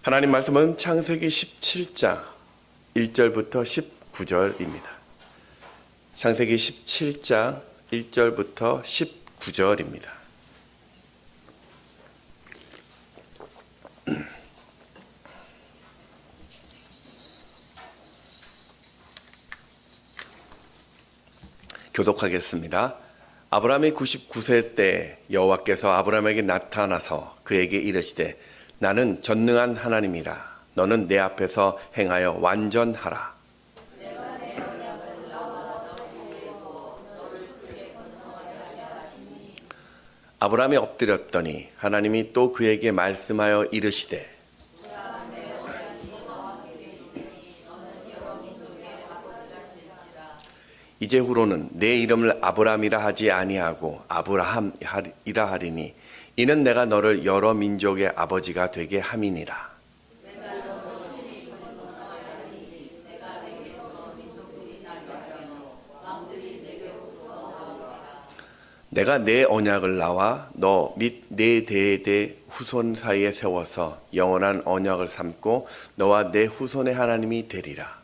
하나님 말씀은 창세기 17장 1절부터 19절입니다. 창세기 17장 1절부터 19절입니다. 교독하겠습니다. 아브라함이 99세 때 여호와께서 아브라함에게 나타나서 그에게 이르시되 나는 전능한 하나님이라. 너는 내 앞에서 행하여 완전하라. 아브라함이 엎드렸더니 하나님이 또 그에게 말씀하여 이르시되 이제후로는 내 이름을 아브라함이라 하지 아니하고 아브라함이라 하리니 이는 내가 너를 여러 민족의 아버지가 되게 함이니라. 내가 내 언약을 나와 너 및 내 대대 후손 사이에 세워서 영원한 언약을 삼고 너와 내 후손의 하나님이 되리라.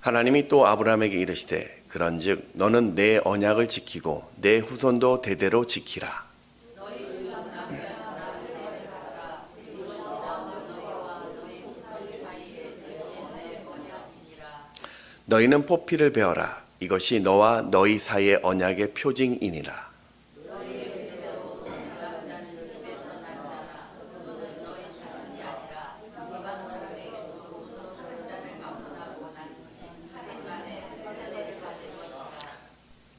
하나님이 또 아브라함에게 이르시되 그런즉 너는 내 언약을 지키고 내 후손도 대대로 지키라. 너희는 포피를 베어라. 이것이 너와 너희 사이의 언약의 표징이니라.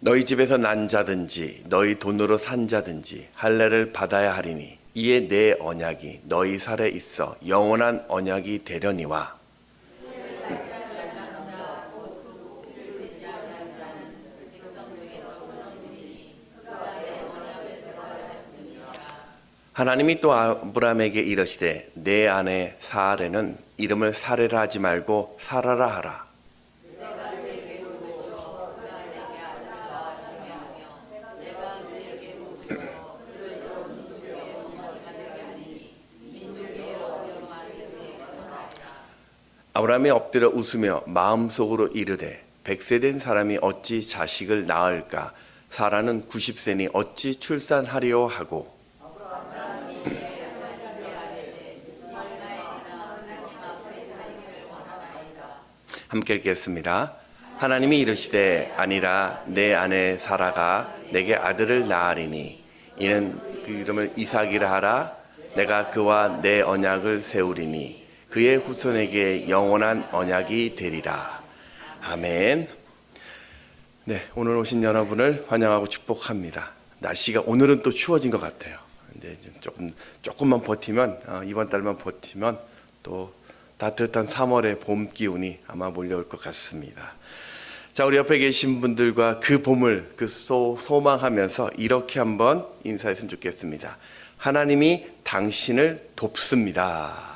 너희 집에서 난 자든지 너희 돈으로 산 자든지 할례를 받아야 하리니 이에 내 언약이 너희 살에 있어 영원한 언약이 되려니와. 하나님이 또 아브라함에게 이르시되 내 아내 사레는 이름을 사레라 하지 말고 사라라 하라. 아브라함이 엎드려 웃으며 마음속으로 이르되 100세 된 사람이 어찌 자식을 낳을까? 사라는 90세니 어찌 출산하리요 하고. 함께 읽겠습니다. 하나님이 이르시되 아니라 내 아내 사라가 내게 아들을 낳으리니 이는 그 이름을 이삭이라 하라. 내가 그와 내 언약을 세우리니 그의 후손에게 영원한 언약이 되리라. 아멘. 네, 오늘 오신 여러분을 환영하고 축복합니다. 날씨가 오늘은 또 추워진 것 같아요. 근데 조금만 버티면 이번 달만 버티면 또 따뜻한 3월의 봄 기운이 아마 몰려올 것 같습니다. 자, 우리 옆에 계신 분들과 그 봄을 소망하면서 이렇게 한번 인사했으면 좋겠습니다. 하나님이 당신을 돕습니다.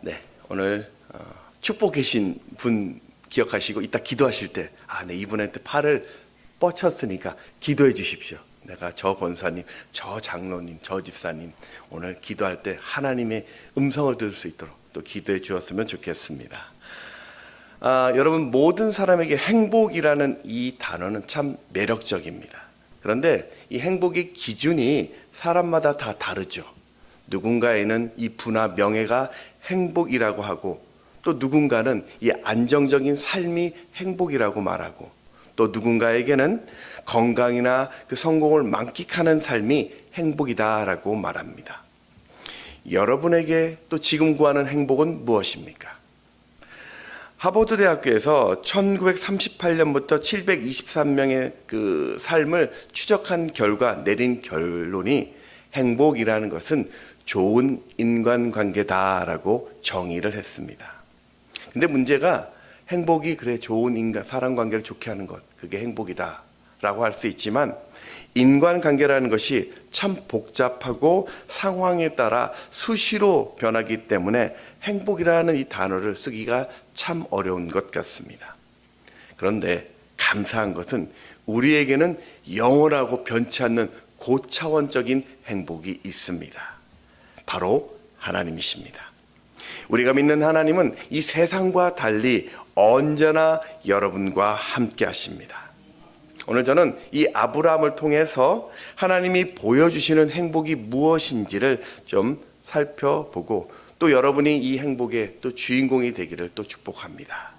네, 오늘 축복 계신 분 기억하시고 이따 기도하실 때 네, 이분한테 팔을 뻗쳤으니까 기도해 주십시오. 내가 저 권사님, 저 장로님, 저 집사님 오늘 기도할 때 하나님의 음성을 들을 수 있도록 또 기도해 주었으면 좋겠습니다. 여러분, 모든 사람에게 행복이라는 이 단어는 참 매력적입니다. 그런데 이 행복의 기준이 사람마다 다 다르죠. 누군가에는 이 부나 명예가 행복이라고 하고 또 누군가는 이 안정적인 삶이 행복이라고 말하고 또 누군가에게는 건강이나 그 성공을 만끽하는 삶이 행복이다라고 말합니다. 여러분에게 또 지금 구하는 행복은 무엇입니까? 하버드 대학교에서 1938년부터 723명의 그 삶을 추적한 결과 내린 결론이 행복이라는 것은 좋은 인간관계다라고 정의를 했습니다. 근데 문제가 행복이 그래 좋은 인간 사람 관계를 좋게 하는 것 그게 행복이다라고 할 수 있지만 인간관계라는 것이 참 복잡하고 상황에 따라 수시로 변하기 때문에 행복이라는 이 단어를 쓰기가 참 어려운 것 같습니다. 그런데 감사한 것은 우리에게는 영원하고 변치 않는 고차원적인 행복이 있습니다. 바로 하나님이십니다. 우리가 믿는 하나님은 이 세상과 달리 언제나 여러분과 함께 하십니다. 오늘 저는 이 아브라함을 통해서 하나님이 보여주시는 행복이 무엇인지를 좀 살펴보고 또 여러분이 이 행복의 또 주인공이 되기를 또 축복합니다.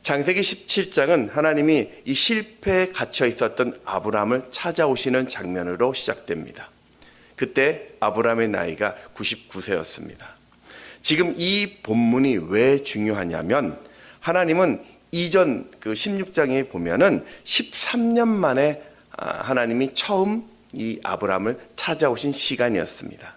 창세기 17장은 하나님이 이 실패에 갇혀 있었던 아브라함을 찾아오시는 장면으로 시작됩니다. 그때 아브라함의 나이가 99세였습니다. 지금 이 본문이 왜 중요하냐면 하나님은 이전 그 16장에 보면은 13년 만에 하나님이 처음 이 아브라함을 찾아오신 시간이었습니다.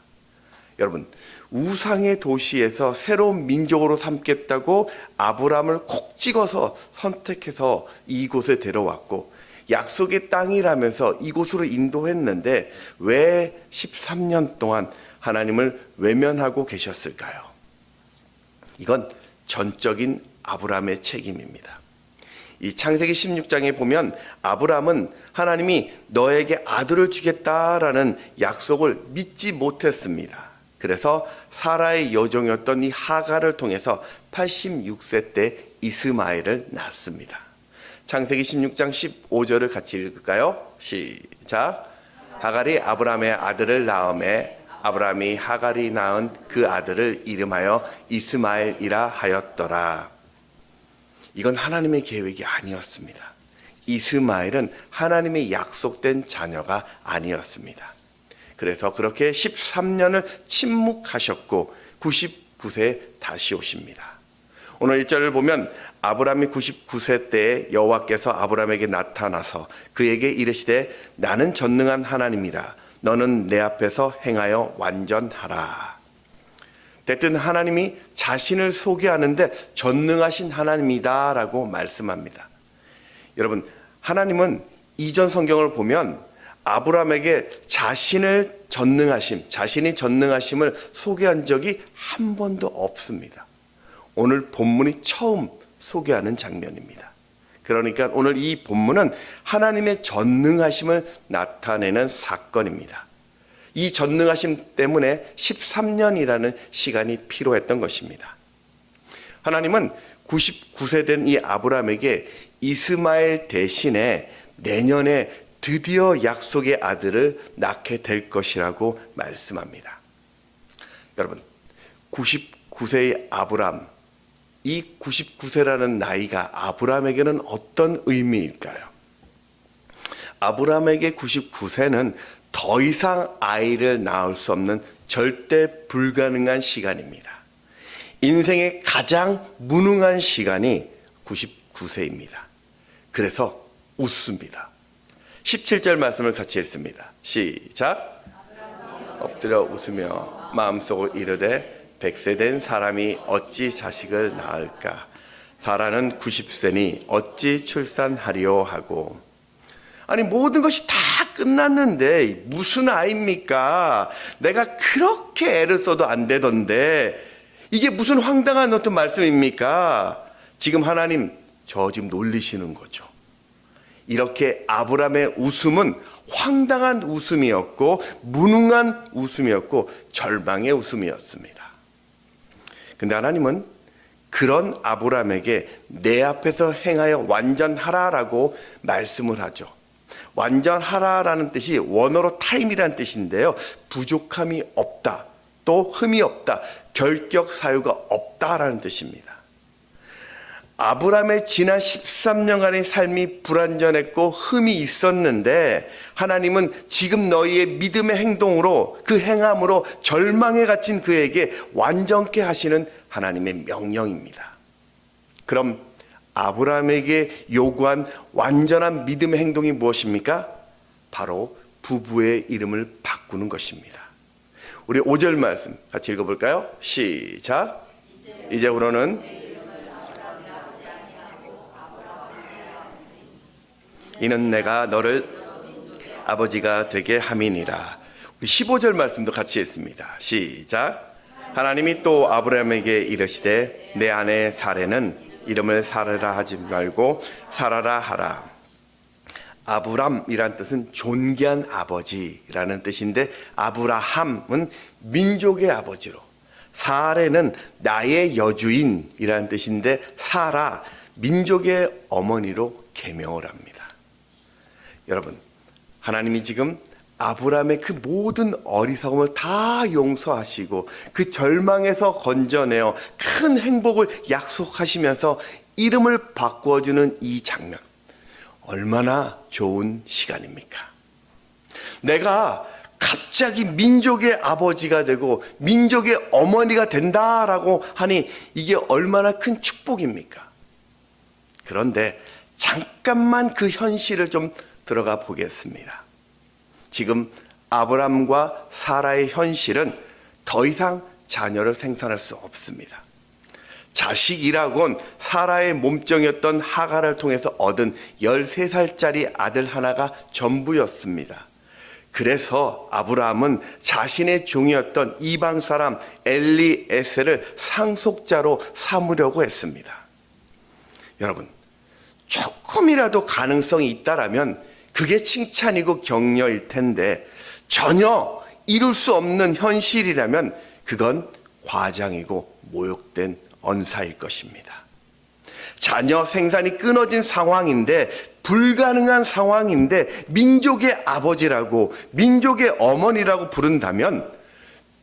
여러분, 우상의 도시에서 새로운 민족으로 삼겠다고 아브라함을 콕 찍어서 선택해서 이곳에 데려왔고 약속의 땅이라면서 이곳으로 인도했는데 왜 13년 동안 하나님을 외면하고 계셨을까요? 이건 전적인 아브라함의 책임입니다. 이 창세기 16장에 보면 아브라함은 하나님이 너에게 아들을 주겠다라는 약속을 믿지 못했습니다. 그래서 사라의 여종이었던 이 하갈을 통해서 86세 때 이스마엘을 낳습니다. 창세기 16장 15절을 같이 읽을까요? 시작. 하갈이 아브라함의 아들을 낳음에 아브라함이 하갈이 낳은 그 아들을 이름하여 이스마엘이라 하였더라. 이건 하나님의 계획이 아니었습니다. 이스마엘은 하나님의 약속된 자녀가 아니었습니다. 그래서 그렇게 13년을 침묵하셨고 99세에 다시 오십니다. 오늘 1절을 보면 아브라함이 99세 때에 여호와께서 아브라함에게 나타나서 그에게 이르시되 나는 전능한 하나님이라 너는 내 앞에서 행하여 완전하라. 됐든 하나님이 자신을 소개하는데 전능하신 하나님이다 라고 말씀합니다. 여러분, 하나님은 이전 성경을 보면 아브라함에게 자신이 전능하심을 소개한 적이 한 번도 없습니다. 오늘 본문이 처음 소개하는 장면입니다. 그러니까 오늘 이 본문은 하나님의 전능하심을 나타내는 사건입니다. 이 전능하심 때문에 13년이라는 시간이 필요했던 것입니다. 하나님은 99세 된 이 아브라함에게 이스마엘 대신에 내년에 드디어 약속의 아들을 낳게 될 것이라고 말씀합니다. 여러분, 99세의 아브라함, 이 99세라는 나이가 아브라함에게는 어떤 의미일까요? 아브라함에게 99세는 더 이상 아이를 낳을 수 없는 절대 불가능한 시간입니다. 인생의 가장 무능한 시간이 99세입니다. 그래서 웃습니다. 17절 말씀을 같이 읽습니다. 시작. 엎드려 웃으며 마음속으로 이르되 100세 된 사람이 어찌 자식을 낳을까? 사라는 90세니 어찌 출산하리요 하고. 아니, 모든 것이 다 끝났는데 무슨 아이입니까? 내가 그렇게 애를 써도 안 되던데 이게 무슨 황당한 어떤 말씀입니까? 지금 하나님 저 지금 놀리시는 거죠. 이렇게 아브라함의 웃음은 황당한 웃음이었고 무능한 웃음이었고 절망의 웃음이었습니다. 근데 하나님은 그런 아브라함에게 내 앞에서 행하여 완전하라라고 말씀을 하죠. 완전하라라는 뜻이 원어로 타임이라는 뜻인데요. 부족함이 없다, 또 흠이 없다, 결격 사유가 없다라는 뜻입니다. 아브라함의 지난 13년간의 삶이 불완전했고 흠이 있었는데 하나님은 지금 너희의 믿음의 행동으로 그 행함으로 절망에 갇힌 그에게 완전케 하시는 하나님의 명령입니다. 그럼 아브라함에게 요구한 완전한 믿음의 행동이 무엇입니까? 바로 부부의 이름을 바꾸는 것입니다. 우리 5절 말씀 같이 읽어볼까요? 시작. 이제부로는 이는 내가 너를 아버지가 되게 함이니라. 15절 말씀도 같이 했습니다. 시작. 하나님이 또 아브라함에게 이르시되 내 아내 사레는 이름을 사르라 하지 말고 사라라 하라. 아브람이란 뜻은 존귀한 아버지라는 뜻인데, 아브라함은 민족의 아버지로, 사레는 나의 여주인이라는 뜻인데 사라 민족의 어머니로 계명을 합니다. 여러분, 하나님이 지금 아브라함의 그 모든 어리석음을 다 용서하시고 그 절망에서 건져내어 큰 행복을 약속하시면서 이름을 바꾸어주는 이 장면, 얼마나 좋은 시간입니까? 내가 갑자기 민족의 아버지가 되고 민족의 어머니가 된다라고 하니 이게 얼마나 큰 축복입니까? 그런데 잠깐만 그 현실을 좀 들어가 보겠습니다. 지금 아브람과 사라의 현실은 더 이상 자녀를 생산할 수 없습니다. 자식이라곤 사라의 몸종이었던 하갈을 통해서 얻은 13살짜리 아들 하나가 전부였습니다. 그래서 아브라함은 자신의 종이었던 이방 사람 엘리에셀을 상속자로 삼으려고 했습니다. 여러분, 조금이라도 가능성이 있다라면 그게 칭찬이고 격려일 텐데, 전혀 이룰 수 없는 현실이라면 그건 과장이고 모욕된 언사일 것입니다. 자녀 생산이 끊어진 상황인데, 불가능한 상황인데 민족의 아버지라고 민족의 어머니라고 부른다면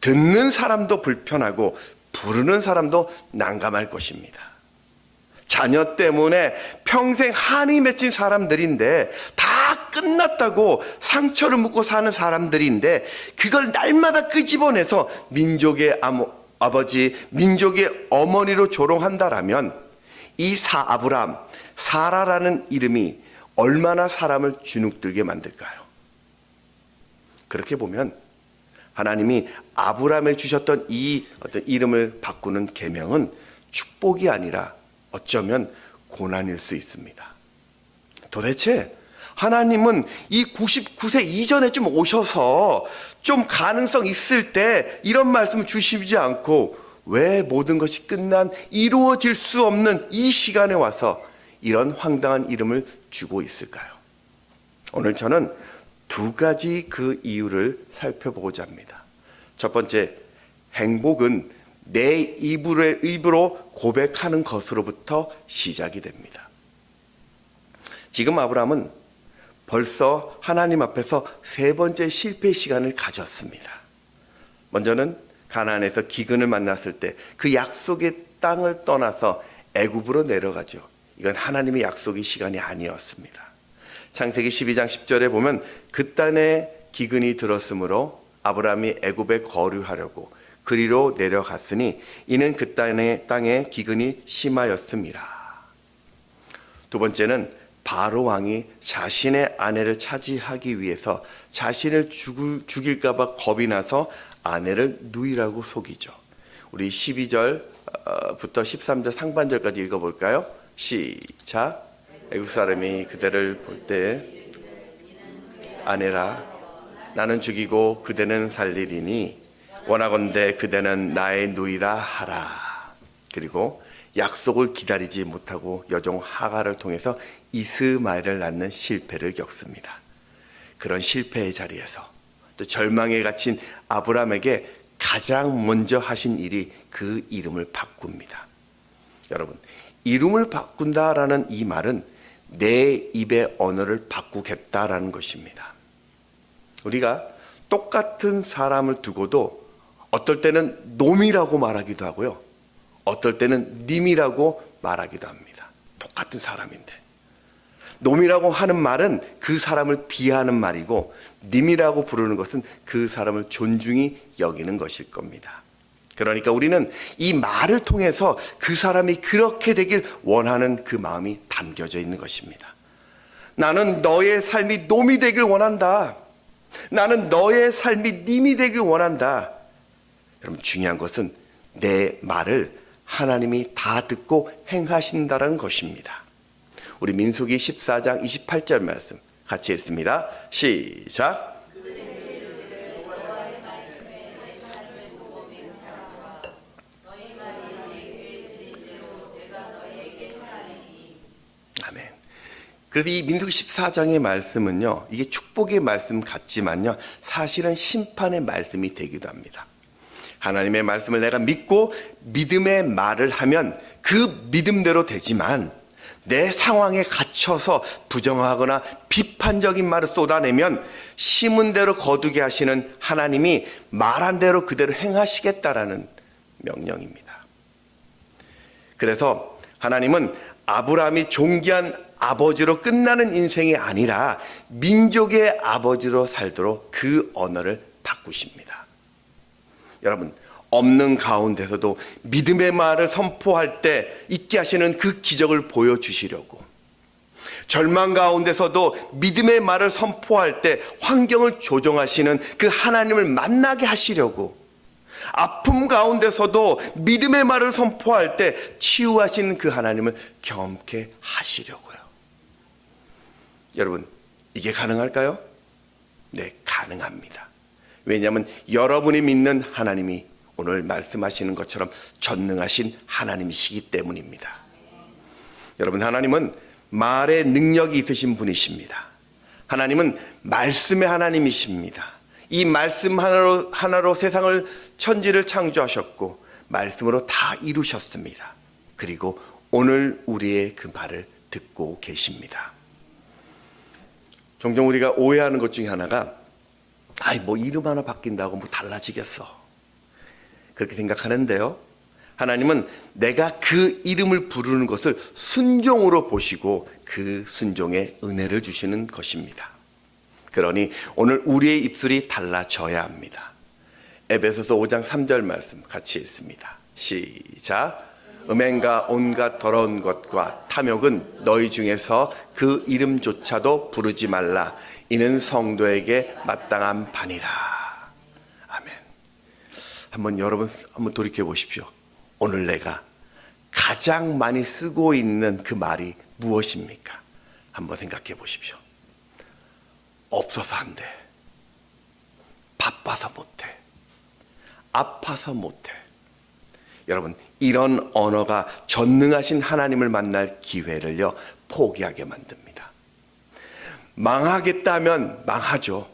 듣는 사람도 불편하고 부르는 사람도 난감할 것입니다. 자녀 때문에 평생 한이 맺힌 사람들인데, 다 끝났다고 상처를 묻고 사는 사람들인데, 그걸 날마다 끄집어내서 민족의 아버지, 민족의 어머니로 조롱한다라면 이 아브람, 사라라는 이름이 얼마나 사람을 주눅들게 만들까요? 그렇게 보면 하나님이 아브람에 주셨던 이 어떤 이름을 바꾸는 계명은 축복이 아니라 어쩌면 고난일 수 있습니다. 도대체 하나님은 이 99세 이전에 좀 오셔서 좀 가능성 있을 때 이런 말씀을 주시지 않고 왜 모든 것이 끝난 이루어질 수 없는 이 시간에 와서 이런 황당한 이름을 주고 있을까요? 오늘 저는 두 가지 그 이유를 살펴보고자 합니다. 첫 번째, 행복은 내 입으로 고백하는 것으로부터 시작이 됩니다. 지금 아브라함은 벌써 하나님 앞에서 세 번째 실패 시간을 가졌습니다. 먼저는 가나안에서 기근을 만났을 때 그 약속의 땅을 떠나서 애굽으로 내려가죠. 이건 하나님의 약속의 시간이 아니었습니다. 창세기 12장 10절에 보면 그 땅에 기근이 들었으므로 아브라함이 애굽에 거류하려고 그리로 내려갔으니 이는 그 땅에 기근이 심하였습니다. 두 번째는 바로 왕이 자신의 아내를 차지하기 위해서 자신을 죽일까 봐 겁이 나서 아내를 누이라고 속이죠. 우리 12절부터 13절 상반절까지 읽어볼까요? 시작. 애국 사람이 그대를 볼 때 아내라 나는 죽이고 그대는 살리리니 원하건대 그대는 나의 누이라 하라. 그리고 약속을 기다리지 못하고 여종 하갈을 통해서 이스마엘을 낳는 실패를 겪습니다. 그런 실패의 자리에서 또 절망에 갇힌 아브라함에게 가장 먼저 하신 일이 그 이름을 바꿉니다. 여러분, 이름을 바꾼다라는 이 말은 내 입의 언어를 바꾸겠다라는 것입니다. 우리가 똑같은 사람을 두고도 어떨 때는 놈이라고 말하기도 하고요, 어떨 때는 님이라고 말하기도 합니다. 똑같은 사람인데 놈이라고 하는 말은 그 사람을 비하하는 말이고, 님이라고 부르는 것은 그 사람을 존중히 여기는 것일 겁니다. 그러니까 우리는 이 말을 통해서 그 사람이 그렇게 되길 원하는 그 마음이 담겨져 있는 것입니다. 나는 너의 삶이 놈이 되길 원한다. 나는 너의 삶이 님이 되길 원한다. 여러분, 중요한 것은 내 말을 하나님이 다 듣고 행하신다는 것입니다. 우리 민수기 14장 28절 말씀 같이 읽습니다. 시작. 아멘. 그래서 이 민수기 14장의 말씀은요, 이게 축복의 말씀 같지만요, 사실은 심판의 말씀이 되기도 합니다. 하나님의 말씀을 내가 믿고 믿음의 말을 하면 그 믿음대로 되지만, 내 상황에 갇혀서 부정하거나 비판적인 말을 쏟아내면 심은 대로 거두게 하시는 하나님이 말한 대로 그대로 행하시겠다라는 명령입니다. 그래서 하나님은 아브라함이 존귀한 아버지로 끝나는 인생이 아니라 민족의 아버지로 살도록 그 언어를 바꾸십니다. 여러분, 없는 가운데서도 믿음의 말을 선포할 때 있게 하시는 그 기적을 보여주시려고, 절망 가운데서도 믿음의 말을 선포할 때 환경을 조정하시는 그 하나님을 만나게 하시려고, 아픔 가운데서도 믿음의 말을 선포할 때 치유하시는 그 하나님을 경험케 하시려고요. 여러분, 이게 가능할까요? 네, 가능합니다. 왜냐하면 여러분이 믿는 하나님이 오늘 말씀하시는 것처럼 전능하신 하나님이시기 때문입니다. 여러분, 하나님은 말의 능력이 있으신 분이십니다. 하나님은 말씀의 하나님이십니다. 이 말씀 하나로 세상을, 천지를 창조하셨고 말씀으로 다 이루셨습니다. 그리고 오늘 우리의 그 말을 듣고 계십니다. 종종 우리가 오해하는 것 중에 하나가, 뭐 이름 하나 바뀐다고 뭐 달라지겠어, 그렇게 생각하는데요, 하나님은 내가 그 이름을 부르는 것을 순종으로 보시고 그 순종에 은혜를 주시는 것입니다. 그러니 오늘 우리의 입술이 달라져야 합니다. 에베소서 5장 3절 말씀 같이 읽습니다. 시작. 음행과 온갖 더러운 것과 탐욕은 너희 중에서 그 이름조차도 부르지 말라. 이는 성도에게 마땅한 바니라. 여러분 한번 돌이켜 보십시오. 오늘 내가 가장 많이 쓰고 있는 그 말이 무엇입니까? 한번 생각해 보십시오. 없어서 안 돼. 바빠서 못해. 아파서 못해. 여러분, 이런 언어가 전능하신 하나님을 만날 기회를요, 포기하게 만듭니다. 망하겠다면 망하죠.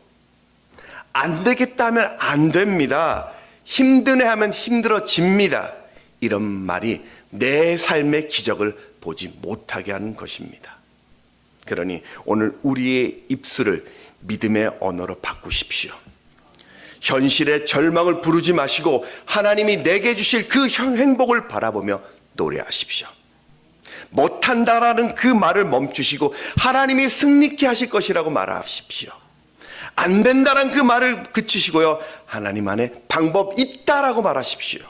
안 되겠다면 안 됩니다. 힘드네 하면 힘들어집니다. 이런 말이 내 삶의 기적을 보지 못하게 하는 것입니다. 그러니 오늘 우리의 입술을 믿음의 언어로 바꾸십시오. 현실의 절망을 부르지 마시고 하나님이 내게 주실 그 행복을 바라보며 노래하십시오. 못한다라는 그 말을 멈추시고 하나님이 승리케 하실 것이라고 말하십시오. 안 된다는 그 말을 그치시고요, 하나님 안에 방법 있다라고 말하십시오.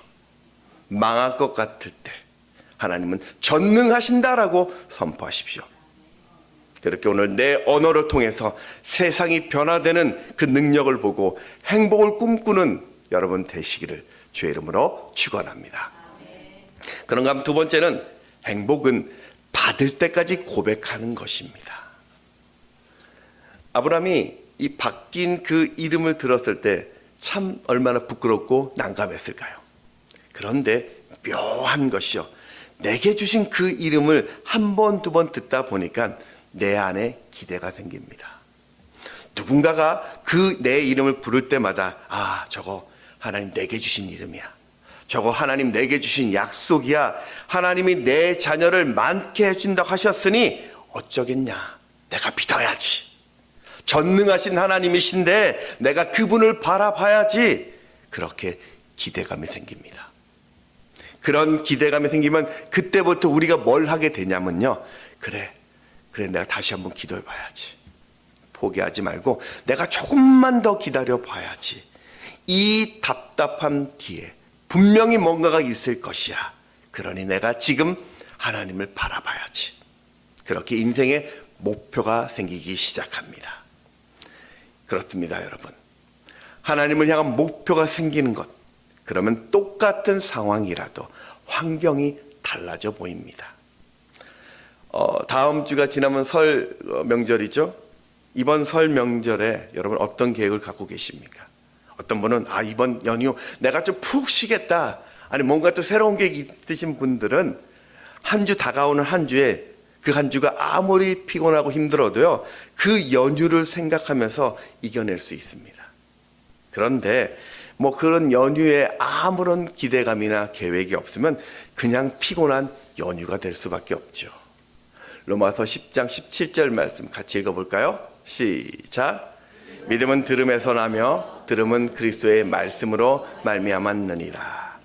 망할 것 같을 때 하나님은 전능하신다라고 선포하십시오. 그렇게 오늘 내 언어를 통해서 세상이 변화되는 그 능력을 보고 행복을 꿈꾸는 여러분 되시기를 주의 이름으로 축원합니다. 그런가 하면 두 번째는, 행복은 받을 때까지 고백하는 것입니다. 아브라함이 이 바뀐 그 이름을 들었을 때 참 얼마나 부끄럽고 난감했을까요? 그런데 묘한 것이요, 내게 주신 그 이름을 한 번, 두 번 듣다 보니까 내 안에 기대가 생깁니다. 누군가가 그 내 이름을 부를 때마다, 저거 하나님 내게 주신 이름이야. 저거 하나님 내게 주신 약속이야. 하나님이 내 자녀를 많게 해준다고 하셨으니 어쩌겠냐. 내가 믿어야지. 전능하신 하나님이신데 내가 그분을 바라봐야지. 그렇게 기대감이 생깁니다. 그런 기대감이 생기면 그때부터 우리가 뭘 하게 되냐면요, 그래 내가 다시 한번 기도해 봐야지. 포기하지 말고 내가 조금만 더 기다려 봐야지. 이 답답함 뒤에 분명히 뭔가가 있을 것이야. 그러니 내가 지금 하나님을 바라봐야지. 그렇게 인생의 목표가 생기기 시작합니다. 그렇습니다, 여러분. 하나님을 향한 목표가 생기는 것, 그러면 똑같은 상황이라도 환경이 달라져 보입니다. 다음 주가 지나면 설 명절이죠. 이번 설 명절에 여러분 어떤 계획을 갖고 계십니까? 어떤 분은 이번 연휴 내가 좀 푹 쉬겠다. 아니 뭔가 또 새로운 계획이 있으신 분들은 한 주 다가오는 한 주에 그 한 주가 아무리 피곤하고 힘들어도요, 그 연휴를 생각하면서 이겨낼 수 있습니다. 그런데 뭐 그런 연휴에 아무런 기대감이나 계획이 없으면 그냥 피곤한 연휴가 될 수밖에 없죠. 로마서 10장 17절 말씀 같이 읽어볼까요? 시작. 믿음은 들음에서 나며 들음은 그리스도의 말씀으로 말미암았느니라.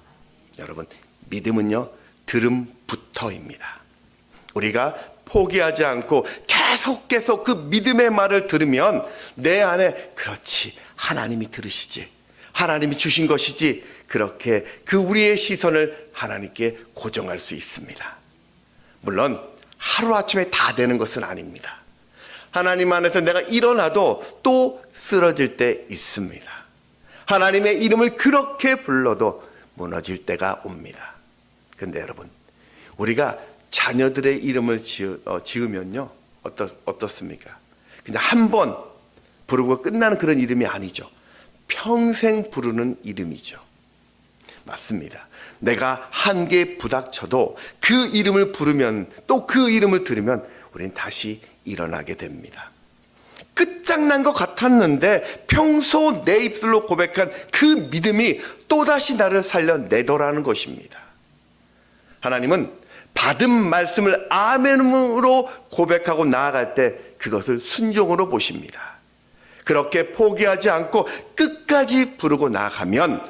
여러분, 믿음은요 들음부터입니다. 우리가 포기하지 않고 계속 그 믿음의 말을 들으면 내 안에 그렇지, 하나님이 들으시지, 하나님이 주신 것이지, 그렇게 그 우리의 시선을 하나님께 고정할 수 있습니다. 물론 하루아침에 다 되는 것은 아닙니다. 하나님 안에서 내가 일어나도 또 쓰러질 때 있습니다. 하나님의 이름을 그렇게 불러도 무너질 때가 옵니다. 근데 여러분, 우리가 자녀들의 이름을 지으면요 어떻습니까? 그냥 한 번 부르고 끝나는 그런 이름이 아니죠. 평생 부르는 이름이죠. 맞습니다. 내가 한계에 부닥쳐도 그 이름을 부르면, 또 그 이름을 들으면 우리는 다시 일어나게 됩니다. 끝장난 것 같았는데 평소 내 입술로 고백한 그 믿음이 또다시 나를 살려내더라는 것입니다. 하나님은 받은 말씀을 아멘으로 고백하고 나아갈 때 그것을 순종으로 보십니다. 그렇게 포기하지 않고 끝까지 부르고 나아가면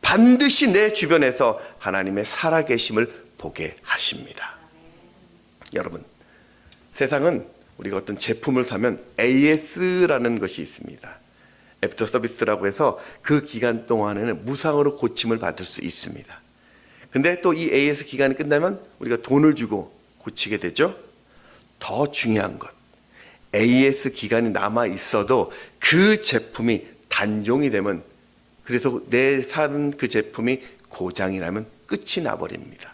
반드시 내 주변에서 하나님의 살아계심을 보게 하십니다. 여러분, 세상은 우리가 어떤 제품을 사면 AS라는 것이 있습니다. 애프터 서비스라고 해서 그 기간 동안에는 무상으로 고침을 받을 수 있습니다. 근데 또 이 AS 기간이 끝나면 우리가 돈을 주고 고치게 되죠. 더 중요한 것, AS 기간이 남아 있어도 그 제품이 단종이 되면, 그래서 내 산 그 제품이 고장이 나면 끝이 나버립니다.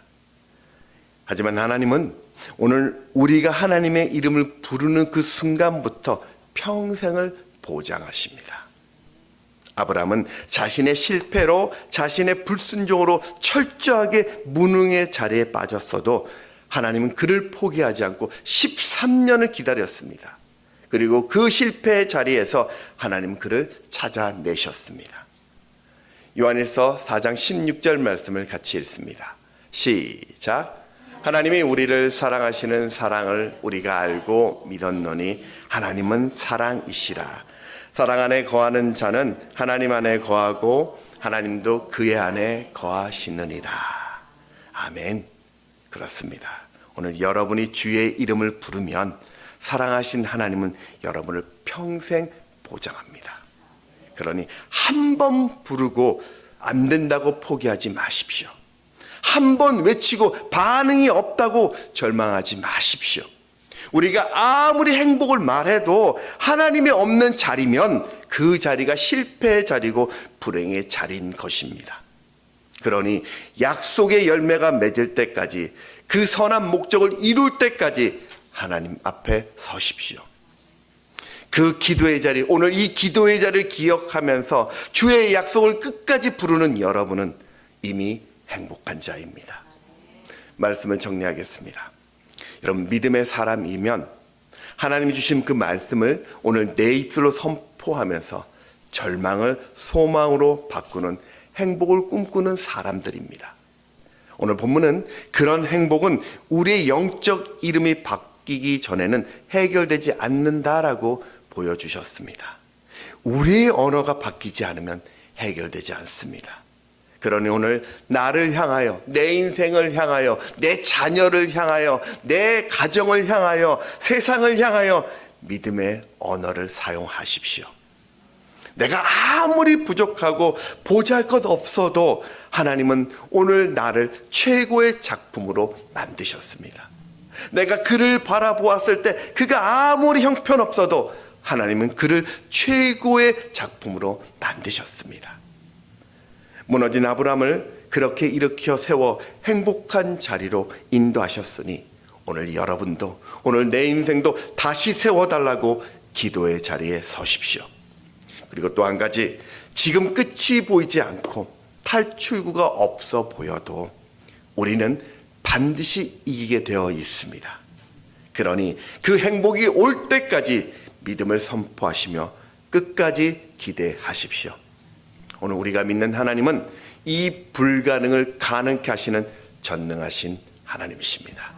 하지만 하나님은 오늘 우리가 하나님의 이름을 부르는 그 순간부터 평생을 보장하십니다. 아브라함은 자신의 실패로, 자신의 불순종으로 철저하게 무능의 자리에 빠졌어도 하나님은 그를 포기하지 않고 13년을 기다렸습니다. 그리고 그 실패의 자리에서 하나님은 그를 찾아내셨습니다. 요한일서 4장 16절 말씀을 같이 읽습니다. 시작. 하나님이 우리를 사랑하시는 사랑을 우리가 알고 믿었노니 하나님은 사랑이시라. 사랑 안에 거하는 자는 하나님 안에 거하고 하나님도 그의 안에 거하시느니라. 아멘. 그렇습니다. 오늘 여러분이 주의 이름을 부르면 사랑하신 하나님은 여러분을 평생 보장합니다. 그러니 한 번 부르고 안 된다고 포기하지 마십시오. 한 번 외치고 반응이 없다고 절망하지 마십시오. 우리가 아무리 행복을 말해도 하나님이 없는 자리면 그 자리가 실패의 자리고 불행의 자리인 것입니다. 그러니 약속의 열매가 맺을 때까지, 그 선한 목적을 이룰 때까지 하나님 앞에 서십시오. 그 기도의 자리, 오늘 이 기도의 자리를 기억하면서 주의 약속을 끝까지 부르는 여러분은 이미 행복한 자입니다. 말씀을 정리하겠습니다. 여러분, 믿음의 사람이면 하나님이 주신 그 말씀을 오늘 내 입술로 선포하면서 절망을 소망으로 바꾸는 행복을 꿈꾸는 사람들입니다. 오늘 본문은 그런 행복은 우리의 영적 이름이 바뀌기 전에는 해결되지 않는다라고 보여주셨습니다. 우리의 언어가 바뀌지 않으면 해결되지 않습니다. 그러니 오늘 나를 향하여, 내 인생을 향하여, 내 자녀를 향하여, 내 가정을 향하여, 세상을 향하여 믿음의 언어를 사용하십시오. 내가 아무리 부족하고 보잘것 없어도 하나님은 오늘 나를 최고의 작품으로 만드셨습니다. 내가 그를 바라보았을 때 그가 아무리 형편없어도 하나님은 그를 최고의 작품으로 만드셨습니다. 무너진 아브라함을 그렇게 일으켜 세워 행복한 자리로 인도하셨으니 오늘 여러분도, 오늘 내 인생도 다시 세워달라고 기도의 자리에 서십시오. 그리고 또 한 가지, 지금 끝이 보이지 않고 탈출구가 없어 보여도 우리는 반드시 이기게 되어 있습니다. 그러니 그 행복이 올 때까지 믿음을 선포하시며 끝까지 기대하십시오. 오늘 우리가 믿는 하나님은 이 불가능을 가능케 하시는 전능하신 하나님이십니다.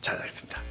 잘 알겠습니다.